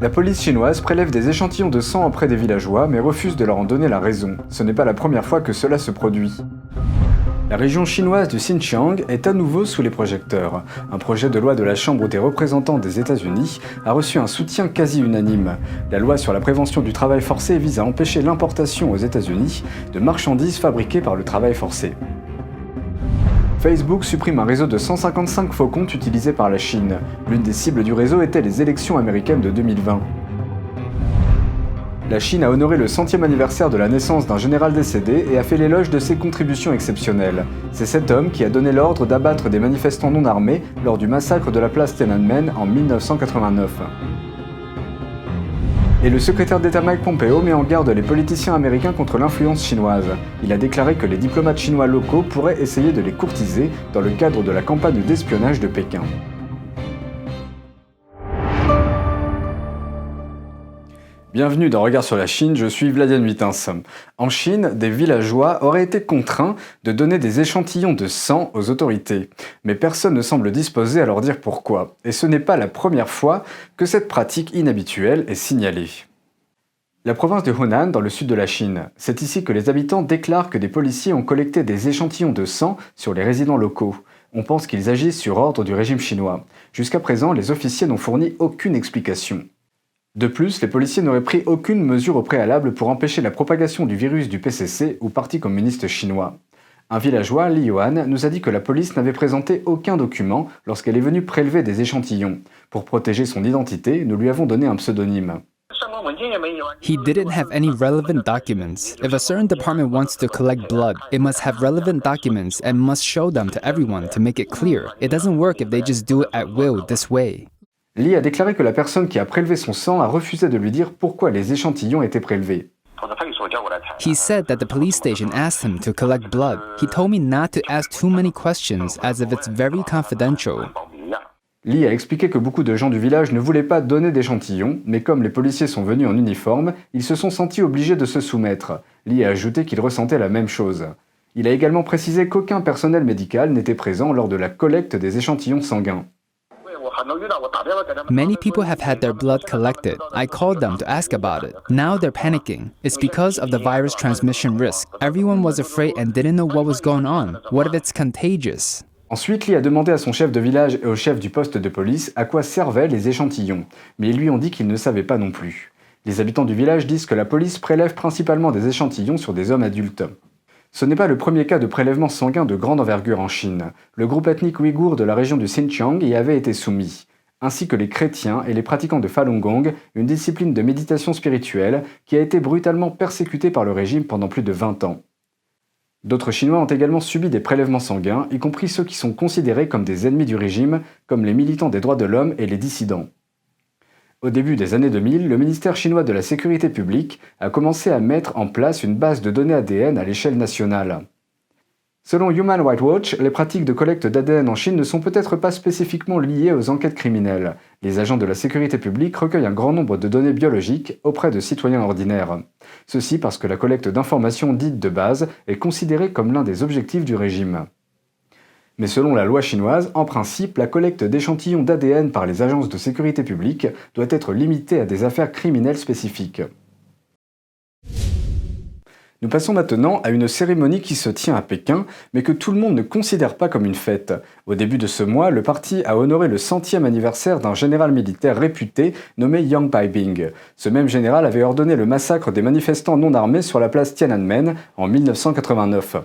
La police chinoise prélève des échantillons de sang auprès des villageois, mais refuse de leur en donner la raison. Ce n'est pas la première fois que cela se produit. La région chinoise du Xinjiang est à nouveau sous les projecteurs. Un projet de loi de la Chambre des représentants des États-Unis a reçu un soutien quasi unanime. La loi sur la prévention du travail forcé vise à empêcher l'importation aux États-Unis de marchandises fabriquées par le travail forcé. Facebook supprime un réseau de 155 faux comptes utilisés par la Chine. L'une des cibles du réseau était les élections américaines de 2020. La Chine a honoré le 100e anniversaire de la naissance d'un général décédé et a fait l'éloge de ses contributions exceptionnelles. C'est cet homme qui a donné l'ordre d'abattre des manifestants non armés lors du massacre de la place Tiananmen en 1989. Et le secrétaire d'État Mike Pompeo met en garde les politiciens américains contre l'influence chinoise. Il a déclaré que les diplomates chinois locaux pourraient essayer de les courtiser dans le cadre de la campagne d'espionnage de Pékin. Bienvenue dans Regard sur la Chine, je suis Vladiane Huitens. En Chine, des villageois auraient été contraints de donner des échantillons de sang aux autorités. Mais personne ne semble disposé à leur dire pourquoi. Et ce n'est pas la première fois que cette pratique inhabituelle est signalée. La province de Hunan, dans le sud de la Chine. C'est ici que les habitants déclarent que des policiers ont collecté des échantillons de sang sur les résidents locaux. On pense qu'ils agissent sur ordre du régime chinois. Jusqu'à présent, les officiers n'ont fourni aucune explication. De plus, les policiers n'auraient pris aucune mesure au préalable pour empêcher la propagation du virus du PCC ou Parti communiste chinois. Un villageois, Li Yuan, nous a dit que la police n'avait présenté aucun document lorsqu'elle est venue prélever des échantillons. Pour protéger son identité, nous lui avons donné un pseudonyme. He didn't have any relevant documents. If a certain department wants to collect blood, it must have relevant documents and must show them to everyone to make it clear. It doesn't work if they just do it at will this way. Li a déclaré que la personne qui a prélevé son sang a refusé de lui dire pourquoi les échantillons étaient prélevés. He said that the police station asked him to collect blood. He told me not to ask too many questions as if it's very confidential. Li a expliqué que beaucoup de gens du village ne voulaient pas donner d'échantillons, mais comme les policiers sont venus en uniforme, ils se sont sentis obligés de se soumettre. Li a ajouté qu'il ressentait la même chose. Il a également précisé qu'aucun personnel médical n'était présent lors de la collecte des échantillons sanguins. Many people have had their blood collected. I called them to ask about it. Now they're panicking. It's because of the virus transmission risk. Everyone was afraid and didn't know what was going on. What if it's contagious? Ensuite, Li a demandé à son chef de village et au chef du poste de police à quoi servaient les échantillons, mais ils lui ont dit qu'ils ne savaient pas non plus. Les habitants du village disent que la police prélève principalement des échantillons sur des hommes adultes. Ce n'est pas le premier cas de prélèvement sanguin de grande envergure en Chine. Le groupe ethnique ouïghour de la région du Xinjiang y avait été soumis, ainsi que les chrétiens et les pratiquants de Falun Gong, une discipline de méditation spirituelle qui a été brutalement persécutée par le régime pendant plus de 20 ans. D'autres Chinois ont également subi des prélèvements sanguins, y compris ceux qui sont considérés comme des ennemis du régime, comme les militants des droits de l'homme et les dissidents. Au début des années 2000, le ministère chinois de la Sécurité publique a commencé à mettre en place une base de données ADN à l'échelle nationale. Selon Human Rights Watch, les pratiques de collecte d'ADN en Chine ne sont peut-être pas spécifiquement liées aux enquêtes criminelles. Les agents de la sécurité publique recueillent un grand nombre de données biologiques auprès de citoyens ordinaires. Ceci parce que la collecte d'informations dites de base est considérée comme l'un des objectifs du régime. Mais selon la loi chinoise, en principe, la collecte d'échantillons d'ADN par les agences de sécurité publique doit être limitée à des affaires criminelles spécifiques. Nous passons maintenant à une cérémonie qui se tient à Pékin, mais que tout le monde ne considère pas comme une fête. Au début de ce mois, le parti a honoré le 100e anniversaire d'un général militaire réputé nommé Yang Baibing. Ce même général avait ordonné le massacre des manifestants non armés sur la place Tiananmen en 1989.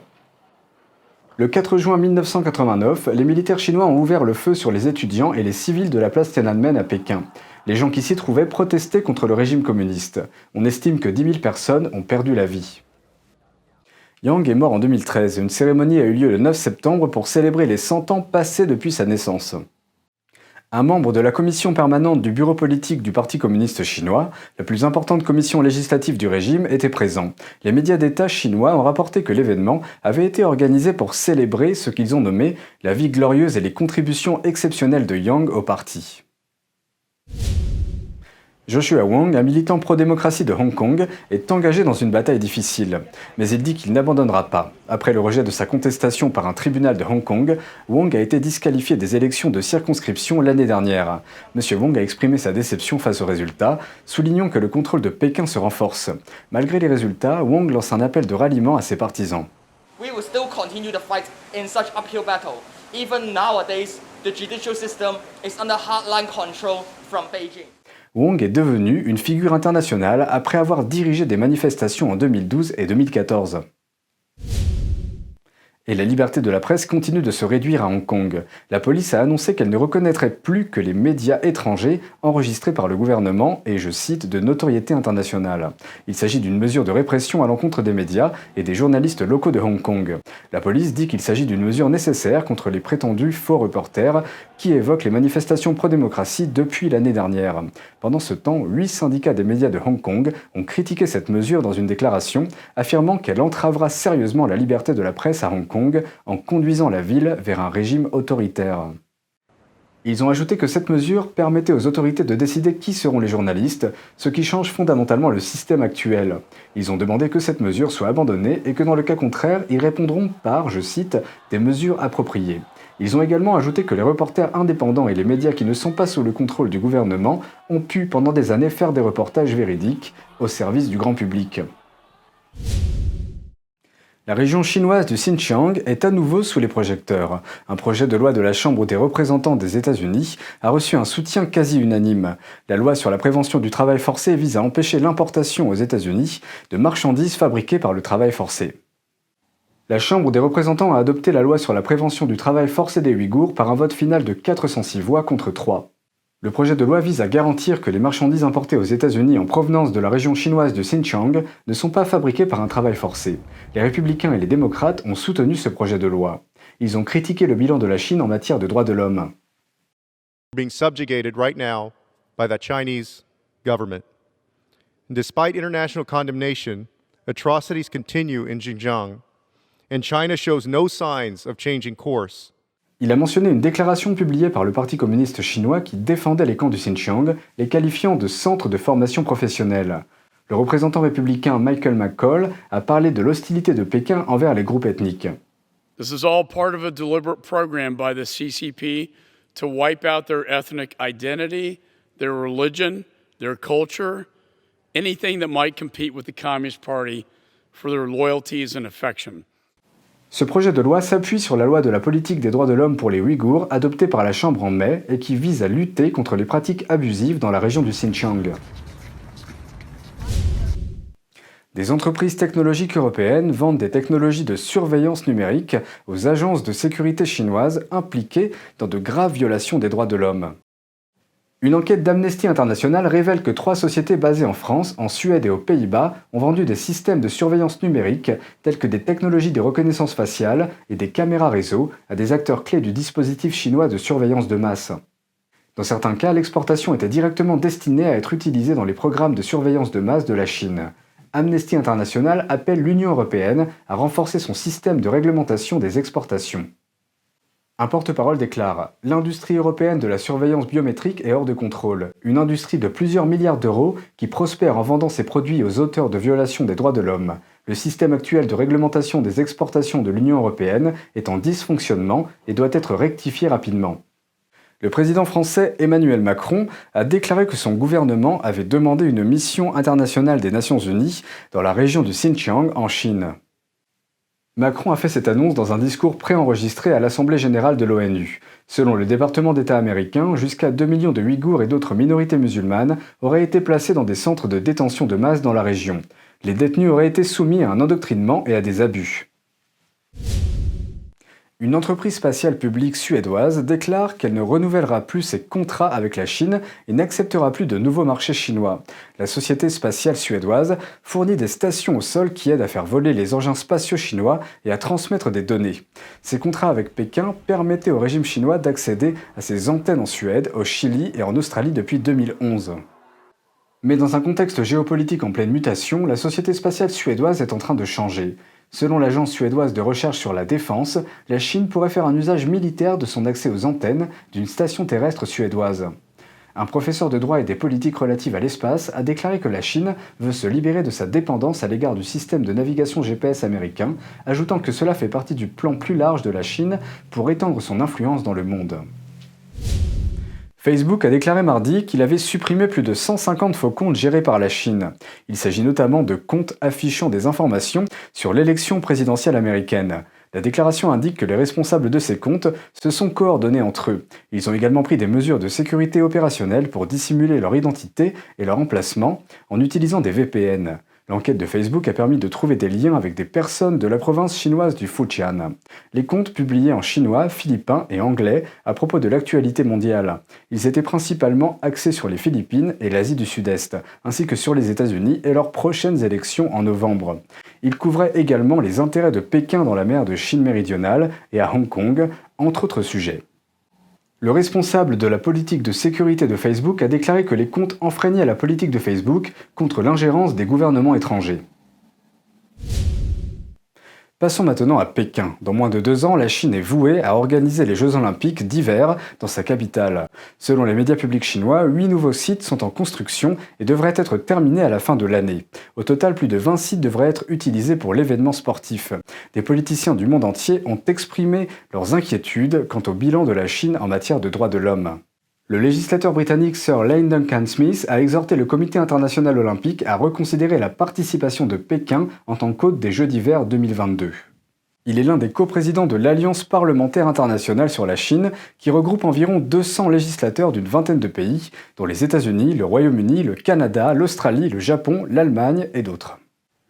Le 4 juin 1989, les militaires chinois ont ouvert le feu sur les étudiants et les civils de la place Tiananmen à Pékin. Les gens qui s'y trouvaient protestaient contre le régime communiste. On estime que 10 000 personnes ont perdu la vie. Yang est mort en 2013 et une cérémonie a eu lieu le 9 septembre pour célébrer les 100 ans passés depuis sa naissance. Un membre de la commission permanente du bureau politique du Parti communiste chinois, la plus importante commission législative du régime, était présent. Les médias d'État chinois ont rapporté que l'événement avait été organisé pour célébrer ce qu'ils ont nommé la vie glorieuse et les contributions exceptionnelles de Yang au parti. Joshua Wong, un militant pro-démocratie de Hong Kong, est engagé dans une bataille difficile. Mais il dit qu'il n'abandonnera pas. Après le rejet de sa contestation par un tribunal de Hong Kong, Wong a été disqualifié des élections de circonscription l'année dernière. Monsieur Wong a exprimé sa déception face aux résultats, soulignant que le contrôle de Pékin se renforce. Malgré les résultats, Wong lance un appel de ralliement à ses partisans. We will still continue to fight in such uphill battle. Even nowadays, the judicial system is under hardline control from Beijing. Wong est devenu une figure internationale après avoir dirigé des manifestations en 2012 et 2014. Et la liberté de la presse continue de se réduire à Hong Kong. La police a annoncé qu'elle ne reconnaîtrait plus que les médias étrangers enregistrés par le gouvernement et, je cite, de notoriété internationale. Il s'agit d'une mesure de répression à l'encontre des médias et des journalistes locaux de Hong Kong. La police dit qu'il s'agit d'une mesure nécessaire contre les prétendus faux reporters qui évoquent les manifestations pro-démocratie depuis l'année dernière. Pendant ce temps, 8 syndicats des médias de Hong Kong ont critiqué cette mesure dans une déclaration, affirmant qu'elle entravera sérieusement la liberté de la presse à Hong Kong en conduisant la ville vers un régime autoritaire. Ils ont ajouté que cette mesure permettait aux autorités de décider qui seront les journalistes, ce qui change fondamentalement le système actuel. Ils ont demandé que cette mesure soit abandonnée et que dans le cas contraire, ils répondront par, je cite, des mesures appropriées. Ils ont également ajouté que les reporters indépendants et les médias qui ne sont pas sous le contrôle du gouvernement ont pu pendant des années faire des reportages véridiques au service du grand public. La région chinoise du Xinjiang est à nouveau sous les projecteurs. Un projet de loi de la Chambre des représentants des États-Unis a reçu un soutien quasi unanime. La loi sur la prévention du travail forcé vise à empêcher l'importation aux États-Unis de marchandises fabriquées par le travail forcé. La Chambre des représentants a adopté la loi sur la prévention du travail forcé des Ouïghours par un vote final de 406 voix contre 3. Le projet de loi vise à garantir que les marchandises importées aux États-Unis en provenance de la région chinoise du Xinjiang ne sont pas fabriquées par un travail forcé. Les républicains et les démocrates ont soutenu ce projet de loi. Ils ont critiqué le bilan de la Chine en matière de droits de l'homme. Being subjugated right now by the Chinese government. Despite international condemnation, atrocities continue in Xinjiang, and China shows no signs of changing course. Il a mentionné une déclaration publiée par le Parti communiste chinois qui défendait les camps du Xinjiang, les qualifiant de centres de formation professionnelle. Le représentant républicain Michael McCall a parlé de l'hostilité de Pékin envers les groupes ethniques. This is all part of a deliberate program by the CCP to wipe out their ethnic identity, their religion, their culture, anything that might compete with the Communist Party for their loyalties and affection. Ce projet de loi s'appuie sur la loi de la politique des droits de l'homme pour les Ouïghours adoptée par la Chambre en mai et qui vise à lutter contre les pratiques abusives dans la région du Xinjiang. Des entreprises technologiques européennes vendent des technologies de surveillance numérique aux agences de sécurité chinoises impliquées dans de graves violations des droits de l'homme. Une enquête d'Amnesty International révèle que 3 sociétés basées en France, en Suède et aux Pays-Bas ont vendu des systèmes de surveillance numérique tels que des technologies de reconnaissance faciale et des caméras réseau à des acteurs clés du dispositif chinois de surveillance de masse. Dans certains cas, l'exportation était directement destinée à être utilisée dans les programmes de surveillance de masse de la Chine. Amnesty International appelle l'Union européenne à renforcer son système de réglementation des exportations. Un porte-parole déclare « L'industrie européenne de la surveillance biométrique est hors de contrôle. Une industrie de plusieurs milliards d'euros qui prospère en vendant ses produits aux auteurs de violations des droits de l'homme. Le système actuel de réglementation des exportations de l'Union européenne est en dysfonctionnement et doit être rectifié rapidement. » Le président français Emmanuel Macron a déclaré que son gouvernement avait demandé une mission internationale des Nations Unies dans la région du Xinjiang en Chine. Macron a fait cette annonce dans un discours préenregistré à l'Assemblée générale de l'ONU. Selon le département d'État américain, jusqu'à 2 millions de Ouïghours et d'autres minorités musulmanes auraient été placés dans des centres de détention de masse dans la région. Les détenus auraient été soumis à un endoctrinement et à des abus. Une entreprise spatiale publique suédoise déclare qu'elle ne renouvellera plus ses contrats avec la Chine et n'acceptera plus de nouveaux marchés chinois. La société spatiale suédoise fournit des stations au sol qui aident à faire voler les engins spatiaux chinois et à transmettre des données. Ces contrats avec Pékin permettaient au régime chinois d'accéder à ses antennes en Suède, au Chili et en Australie depuis 2011. Mais dans un contexte géopolitique en pleine mutation, la société spatiale suédoise est en train de changer. Selon l'agence suédoise de recherche sur la défense, la Chine pourrait faire un usage militaire de son accès aux antennes d'une station terrestre suédoise. Un professeur de droit et des politiques relatives à l'espace a déclaré que la Chine veut se libérer de sa dépendance à l'égard du système de navigation GPS américain, ajoutant que cela fait partie du plan plus large de la Chine pour étendre son influence dans le monde. Facebook a déclaré mardi qu'il avait supprimé plus de 150 faux comptes gérés par la Chine. Il s'agit notamment de comptes affichant des informations sur l'élection présidentielle américaine. La déclaration indique que les responsables de ces comptes se sont coordonnés entre eux. Ils ont également pris des mesures de sécurité opérationnelle pour dissimuler leur identité et leur emplacement en utilisant des VPN. L'enquête de Facebook a permis de trouver des liens avec des personnes de la province chinoise du Fujian. Les comptes publiés en chinois, philippin et anglais à propos de l'actualité mondiale. Ils étaient principalement axés sur les Philippines et l'Asie du Sud-Est, ainsi que sur les États-Unis et leurs prochaines élections en novembre. Ils couvraient également les intérêts de Pékin dans la mer de Chine méridionale et à Hong Kong, entre autres sujets. Le responsable de la politique de sécurité de Facebook a déclaré que les comptes enfreignaient la politique de Facebook contre l'ingérence des gouvernements étrangers. Passons maintenant à Pékin. Dans moins de 2 ans, la Chine est vouée à organiser les Jeux Olympiques d'hiver dans sa capitale. Selon les médias publics chinois, 8 nouveaux sites sont en construction et devraient être terminés à la fin de l'année. Au total, plus de 20 sites devraient être utilisés pour l'événement sportif. Des politiciens du monde entier ont exprimé leurs inquiétudes quant au bilan de la Chine en matière de droits de l'homme. Le législateur britannique Sir Lane Duncan Smith a exhorté le Comité international olympique à reconsidérer la participation de Pékin en tant qu'hôte des Jeux d'hiver 2022. Il est l'un des coprésidents de l'Alliance parlementaire internationale sur la Chine, qui regroupe environ 200 législateurs d'une vingtaine de pays, dont les États-Unis, le Royaume-Uni, le Canada, l'Australie, le Japon, l'Allemagne et d'autres.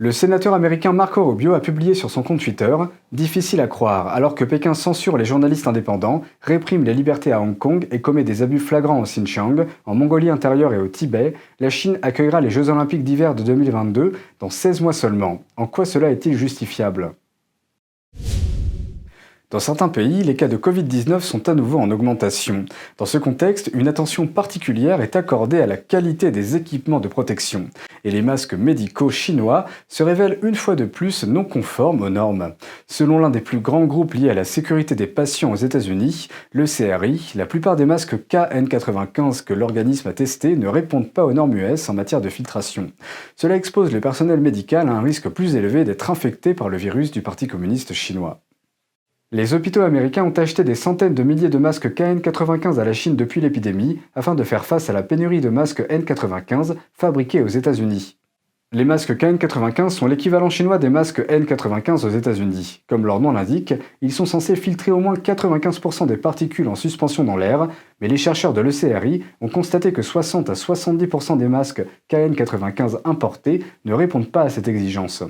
Le sénateur américain Marco Rubio a publié sur son compte Twitter « Difficile à croire, alors que Pékin censure les journalistes indépendants, réprime les libertés à Hong Kong et commet des abus flagrants au Xinjiang, en Mongolie intérieure et au Tibet, la Chine accueillera les Jeux Olympiques d'hiver de 2022 dans 16 mois seulement. En quoi cela est-il justifiable ?» Dans certains pays, les cas de Covid-19 sont à nouveau en augmentation. Dans ce contexte, une attention particulière est accordée à la qualité des équipements de protection. Et les masques médicaux chinois se révèlent une fois de plus non conformes aux normes. Selon l'un des plus grands groupes liés à la sécurité des patients aux États-Unis, le CRI, la plupart des masques KN95 que l'organisme a testés ne répondent pas aux normes US en matière de filtration. Cela expose le personnel médical à un risque plus élevé d'être infecté par le virus du Parti communiste chinois. Les hôpitaux américains ont acheté des centaines de milliers de masques KN95 à la Chine depuis l'épidémie afin de faire face à la pénurie de masques N95 fabriqués aux États-Unis. Les masques KN95 sont l'équivalent chinois des masques N95 aux États-Unis. Comme leur nom l'indique, ils sont censés filtrer au moins 95% des particules en suspension dans l'air, mais les chercheurs de l'ECRI ont constaté que 60 à 70% des masques KN95 importés ne répondent pas à cette exigence.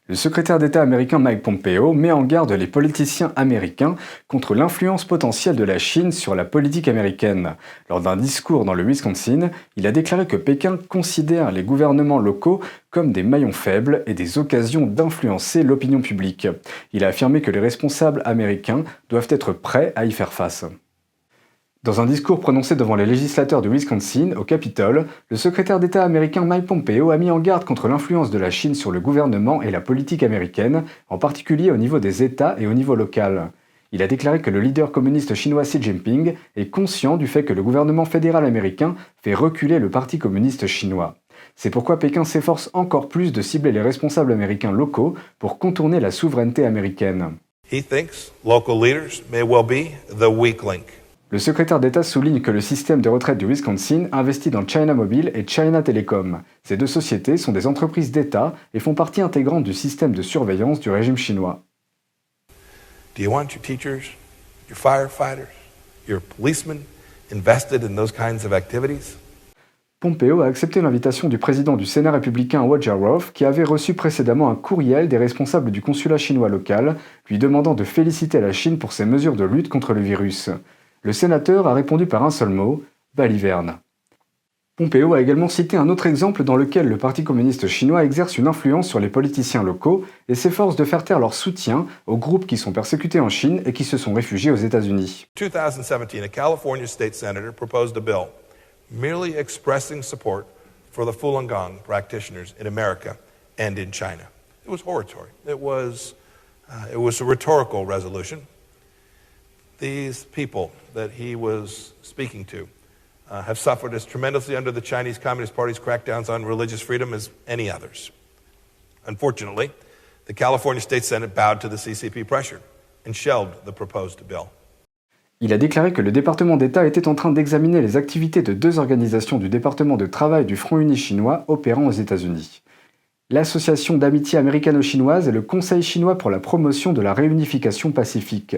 Le secrétaire d'État américain Mike Pompeo met en garde les politiciens américains contre l'influence potentielle de la Chine sur la politique américaine. Lors d'un discours dans le Wisconsin, il a déclaré que Pékin considère les gouvernements locaux comme des maillons faibles et des occasions d'influencer l'opinion publique. Il a affirmé que les responsables américains doivent être prêts à y faire face. Dans un discours prononcé devant les législateurs du Wisconsin, au Capitole, le secrétaire d'État américain Mike Pompeo a mis en garde contre l'influence de la Chine sur le gouvernement et la politique américaine, en particulier au niveau des États et au niveau local. Il a déclaré que le leader communiste chinois Xi Jinping est conscient du fait que le gouvernement fédéral américain fait reculer le Parti communiste chinois. C'est pourquoi Pékin s'efforce encore plus de cibler les responsables américains locaux pour contourner la souveraineté américaine. He thinks local leaders may well be the weak link. Le secrétaire d'État souligne que le système de retraite du Wisconsin investit dans China Mobile et China Telecom. Ces deux sociétés sont des entreprises d'État et font partie intégrante du système de surveillance du régime chinois. Do you want your teachers, your firefighters, your policemen invested in those kinds of activities? Pompeo a accepté l'invitation du président du Sénat républicain Roger Roth, qui avait reçu précédemment un courriel des responsables du consulat chinois local, lui demandant de féliciter la Chine pour ses mesures de lutte contre le virus. Le sénateur a répondu par un seul mot, baliverne. Pompeo a également cité un autre exemple dans lequel le Parti communiste chinois exerce une influence sur les politiciens locaux et s'efforce de faire taire leur soutien aux groupes qui sont persécutés en Chine et qui se sont réfugiés aux États-Unis. In 2017, a California state senator proposed a bill merely expressing support for the Falun Gong practitioners in America and in China. It was hortatory. It was a rhetorical resolution. These people that he was speaking to have suffered as tremendously under the Chinese Communist Party's crackdowns on religious freedom as any others. Unfortunately, the California State Senate bowed to the CCP pressure and shelved the proposed bill. Il a déclaré que le département d'État était en train d'examiner les activités de deux organisations du département de travail du Front uni chinois opérant aux États-Unis. L'Association d'amitié américano-chinoise et le Conseil chinois pour la promotion de la réunification pacifique.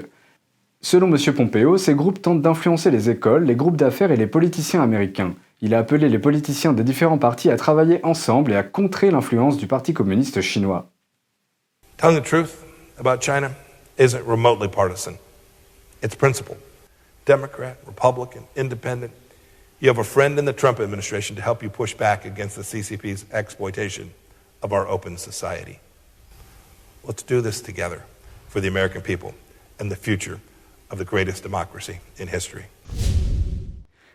Selon M. Pompeo, ces groupes tentent d'influencer les écoles, les groupes d'affaires et les politiciens américains. Il a appelé les politiciens des différents partis à travailler ensemble et à contrer l'influence du Parti communiste chinois. Telling the truth about China isn't remotely partisan. It's principled. Democrat, Republican, Independent. You have a friend in the Trump administration to help you push back against the CCP's exploitation of our open society. Let's do this together for the American people and the future of the greatest democracy in history.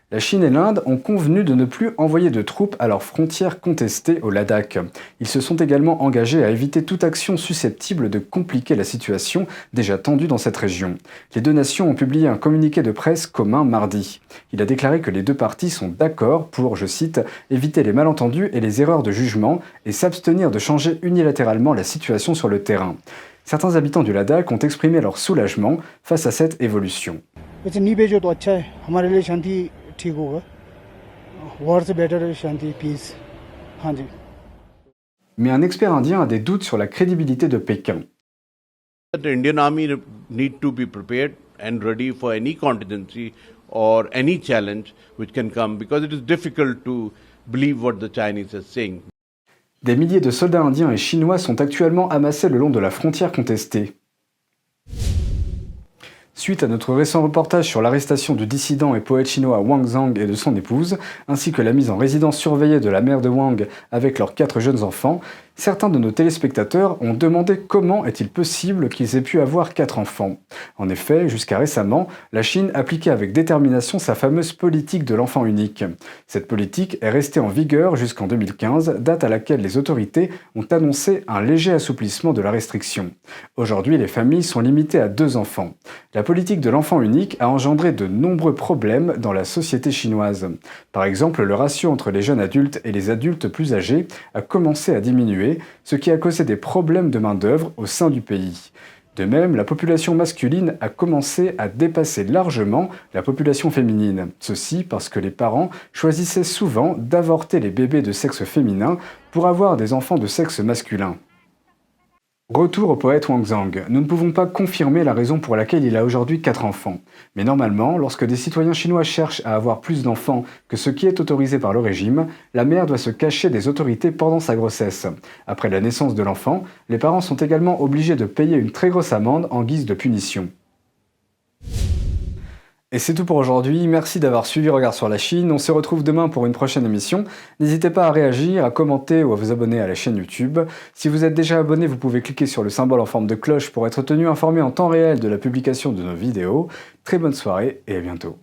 La Chine et l'Inde ont convenu de ne plus envoyer de troupes à leurs frontières contestées au Ladakh. Ils se sont également engagés à éviter toute action susceptible de compliquer la situation déjà tendue dans cette région. Les deux nations ont publié un communiqué de presse commun mardi. Il a déclaré que les deux parties sont d'accord pour, je cite, « éviter les malentendus et les erreurs de jugement et s'abstenir de changer unilatéralement la situation sur le terrain ». Certains habitants du Ladakh ont exprimé leur soulagement face à cette évolution. Mais un expert indien a des doutes sur la crédibilité de Pékin. The Indian army need to be prepared and ready for any contingency or any challenge which can come because it is difficult to believe what the Chinese are saying. Des milliers de soldats indiens et chinois sont actuellement amassés le long de la frontière contestée. Suite à notre récent reportage sur l'arrestation du dissident et poète chinois Wang Zhang et de son épouse, ainsi que la mise en résidence surveillée de la mère de Wang avec leurs 4 jeunes enfants, certains de nos téléspectateurs ont demandé comment est-il possible qu'ils aient pu avoir 4 enfants. En effet, jusqu'à récemment, la Chine appliquait avec détermination sa fameuse politique de l'enfant unique. Cette politique est restée en vigueur jusqu'en 2015, date à laquelle les autorités ont annoncé un léger assouplissement de la restriction. Aujourd'hui, les familles sont limitées à 2 enfants. La politique de l'enfant unique a engendré de nombreux problèmes dans la société chinoise. Par exemple, le ratio entre les jeunes adultes et les adultes plus âgés a commencé à diminuer, ce qui a causé des problèmes de main-d'œuvre au sein du pays. De même, la population masculine a commencé à dépasser largement la population féminine. Ceci parce que les parents choisissaient souvent d'avorter les bébés de sexe féminin pour avoir des enfants de sexe masculin. Retour au poète Wang Zhang. Nous ne pouvons pas confirmer la raison pour laquelle il a aujourd'hui 4 enfants. Mais normalement, lorsque des citoyens chinois cherchent à avoir plus d'enfants que ce qui est autorisé par le régime, la mère doit se cacher des autorités pendant sa grossesse. Après la naissance de l'enfant, les parents sont également obligés de payer une très grosse amende en guise de punition. Et c'est tout pour aujourd'hui, merci d'avoir suivi Regard sur la Chine, on se retrouve demain pour une prochaine émission. N'hésitez pas à réagir, à commenter ou à vous abonner à la chaîne YouTube. Si vous êtes déjà abonné, vous pouvez cliquer sur le symbole en forme de cloche pour être tenu informé en temps réel de la publication de nos vidéos. Très bonne soirée et à bientôt.